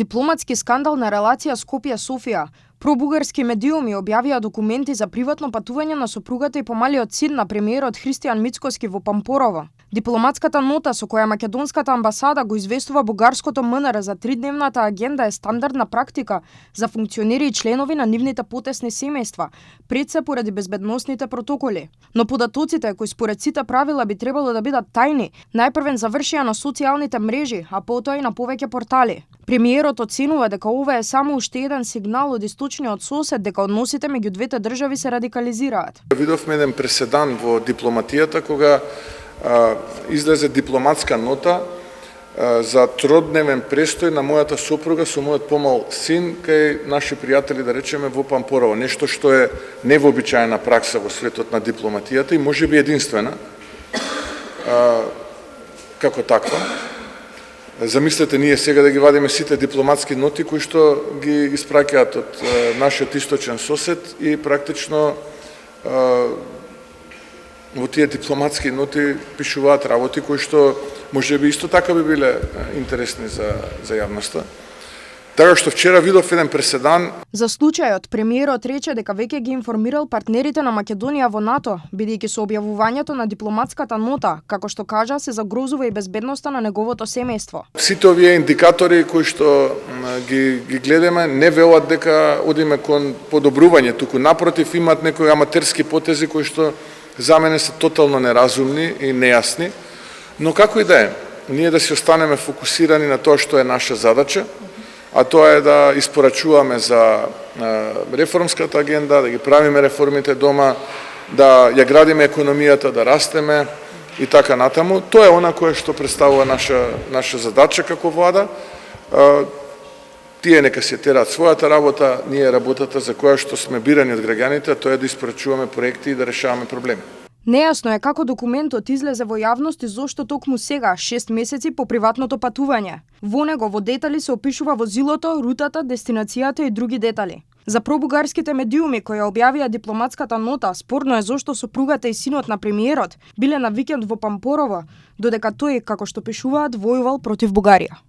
Дипломатски скандал на релација Скопје-Софија. Пробугарски медиуми објавија документи за приватно патување на сопругата и помалиот син на премиерот Христијан Мицкоски во Пампорово. Дипломатската нота со која македонската амбасада го известува бугарското МНР за 3-дневната агенда е стандардна практика за функционери и членови на нивните потесни семејства, пред се поради безбедносните протоколи. Но податоците кои според сите правила би требало да бидат тајни, најпрвен завршија на социјалните мрежи, а потоа и на повеќе портали. Премиерот оценува дека ова е само уште еден сигнал од источниот сосед дека односите меѓу двете држави се радикализираат. Видовме еден преседан во дипломатијата кога излезе дипломатска нота за тродневен престој на мојата сопруга со мојот помал син кај наши пријатели, да речеме, во Пампорово. Нешто што е невообичаена пракса во светот на дипломатијата и можеби единствена како таква. Замислете ние сега да ги вадиме сите дипломатски ноти кои што ги испраќаат од нашиот источен сосед и практично во тие дипломатски ноти пишуваат работи кои што можеби исто така би биле интересни за јавноста. Така што вчера видов еден преседан. За случајот, премиерот рече дека веќе ги информирал партнерите на Македонија во НАТО, бидејќи со објавувањето на дипломатската нота, како што кажа, се загрозува и безбедноста на неговото семејство. Сите овие индикатори кои што ги гледаме не велат дека одиме кон подобрување, туку напротив имаат некои аматерски потези кои што за мене се тотално неразумни и нејасни, но како и да е, ние да си останеме фокусирани на тоа што е наша задача, а тоа е да испорачуваме за реформската агенда, да ги правиме реформите дома, да ја градиме економијата, да растеме и така натаму. Тоа е она кое што представува наша задача како влада. Тие нека се терат својата работа, ние работата за која што сме бирани од граѓаните, тоа е да испорачуваме проекти и да решаваме проблеми. Нејасно е како документот излезе во јавност и зошто токму сега, 6 месеци по приватното патување. Во него во детали се опишува возилото, рутата, дестинацијата и други детали. За пробугарските медиуми кои објавија дипломатската нота, спорно е зошто сопругата и синот на премиерот биле на викенд во Пампорово, додека тој, како што пишуваат, војувал против Бугарија.